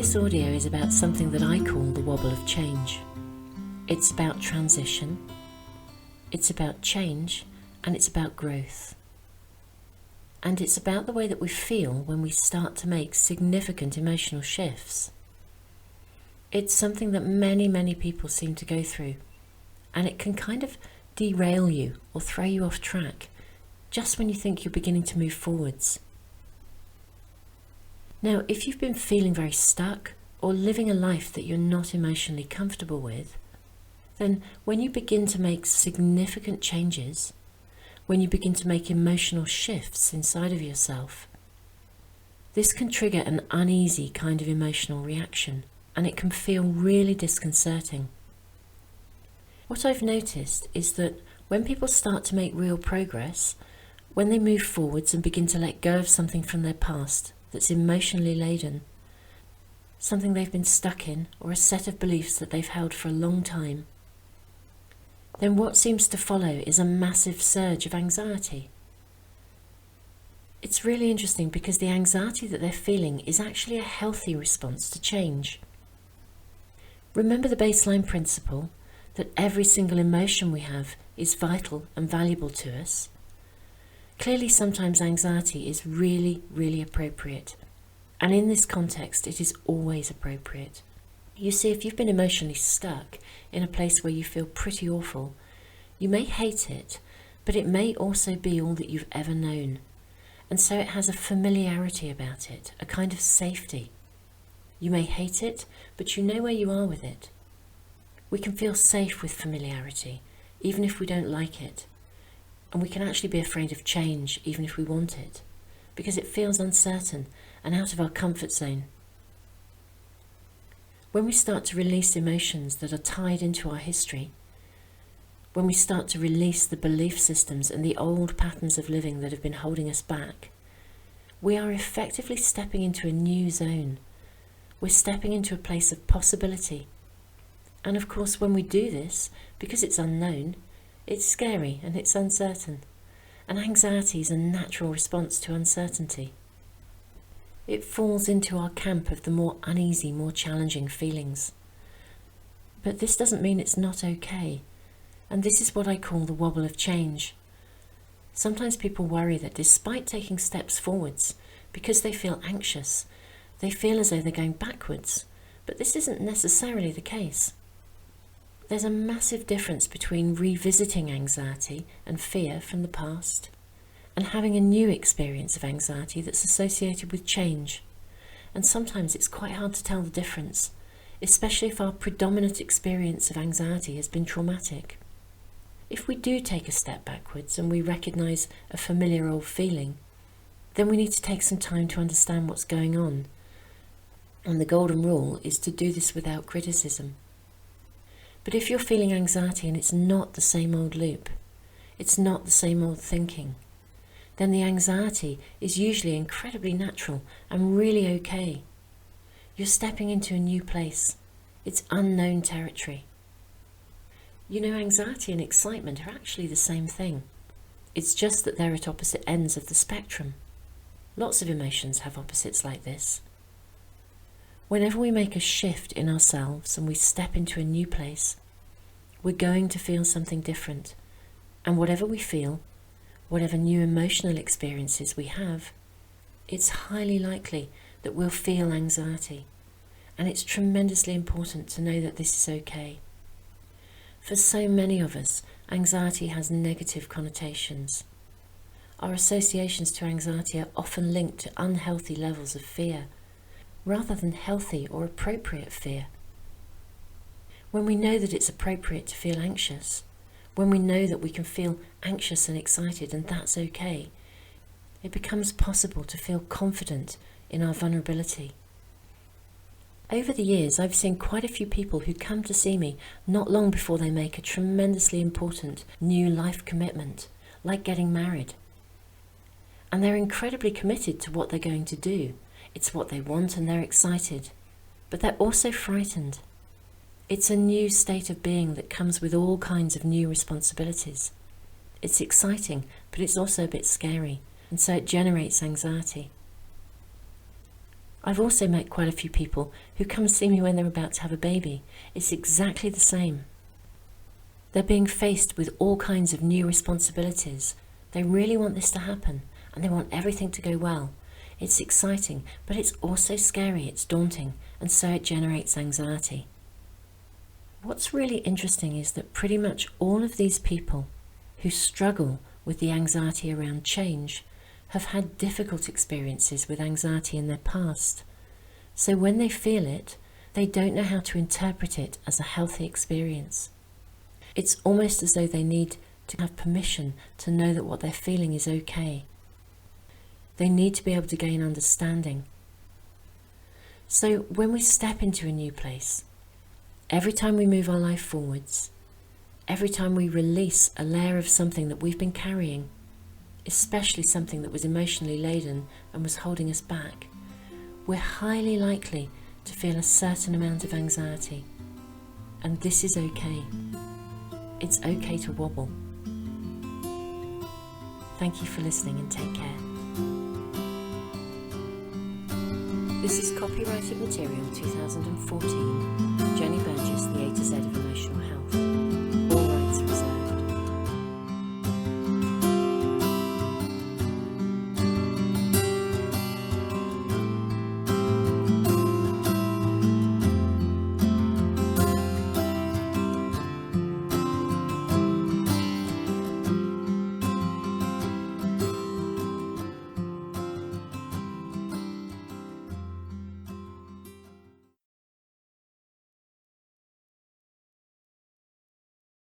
this audio is about something that I call the wobble of change. It's about transition, it's about change, and it's about growth. And it's about the way that we feel when we start to make significant emotional shifts. It's something that many people seem to go through, and it can kind of derail you or throw you off track just when you think you're beginning to move forwards. Now, if you've been feeling very stuck or living a life that you're not emotionally comfortable with, then when you begin to make significant changes, when you begin to make emotional shifts inside of yourself, this can trigger an uneasy kind of emotional reaction, and it can feel really disconcerting. What I've noticed is that when people start to make real progress, when they move forwards and begin to let go of something from their past that's emotionally laden, something they've been stuck in, or a set of beliefs that they've held for a long time, then what seems to follow is a massive surge of anxiety. It's really interesting because the anxiety that they're feeling is actually a healthy response to change. Remember the baseline principle that every single emotion we have is vital and valuable to us? Clearly, sometimes anxiety is really appropriate, and in this context it is always appropriate. You see, if you've been emotionally stuck in a place where you feel pretty awful, you may hate it, but it may also be all that you've ever known, and so it has a familiarity about it, a kind of safety. You may hate it, but you know where you are with it. We can feel safe with familiarity, even if we don't like it. And we can actually be afraid of change even if we want it, because it feels uncertain and out of our comfort zone. When we start to release emotions that are tied into our history, when we start to release the belief systems and the old patterns of living that have been holding us back, we are effectively stepping into a new zone. We're stepping into a place of possibility. And of course, when we do this, because it's unknown, it's scary and it's uncertain, and anxiety is a natural response to uncertainty. It falls into our camp of the more uneasy, more challenging feelings. But this doesn't mean it's not okay, and this is what I call the wobble of change. Sometimes people worry that despite taking steps forwards, because they feel anxious, they feel as though they're going backwards, but this isn't necessarily the case. There's a massive difference between revisiting anxiety and fear from the past and having a new experience of anxiety that's associated with change. And sometimes it's quite hard to tell the difference, especially if our predominant experience of anxiety has been traumatic. If we do take a step backwards and we recognise a familiar old feeling, then we need to take some time to understand what's going on. And the golden rule is to do this without criticism. But if you're feeling anxiety and it's not the same old loop, it's not the same old thinking, then the anxiety is usually incredibly natural and really okay. You're stepping into a new place. It's unknown territory. You know, anxiety and excitement are actually the same thing. It's just that they're at opposite ends of the spectrum. Lots of emotions have opposites like this. Whenever we make a shift in ourselves and we step into a new place, we're going to feel something different. And whatever we feel, whatever new emotional experiences we have, it's highly likely that we'll feel anxiety. And it's tremendously important to know that this is okay. For so many of us, anxiety has negative connotations. Our associations to anxiety are often linked to unhealthy levels of fear, rather than healthy or appropriate fear. When we know that it's appropriate to feel anxious, when we know that we can feel anxious and excited and that's okay, it becomes possible to feel confident in our vulnerability. Over the years, I've seen quite a few people who come to see me not long before they make a tremendously important new life commitment, like getting married. And they're incredibly committed to what they're going to do. It's what they want and they're excited, but they're also frightened. It's a new state of being that comes with all kinds of new responsibilities. It's exciting, but it's also a bit scary, and so it generates anxiety. I've also met quite a few people who come see me when they're about to have a baby. It's exactly the same. They're being faced with all kinds of new responsibilities. They really want this to happen, and they want everything to go well. It's exciting, but it's also scary, it's daunting, and so it generates anxiety. What's really interesting is that pretty much all of these people who struggle with the anxiety around change have had difficult experiences with anxiety in their past. So when they feel it, they don't know how to interpret it as a healthy experience. It's almost as though they need to have permission to know that what they're feeling is okay. They need to be able to gain understanding. So when we step into a new place, every time we move our life forwards, every time we release a layer of something that we've been carrying, especially something that was emotionally laden and was holding us back, we're highly likely to feel a certain amount of anxiety. And this is okay. It's okay to wobble. Thank you for listening and take care. This is copyrighted material 2014. Jenny Burgess, The A to Z of Emotional Health.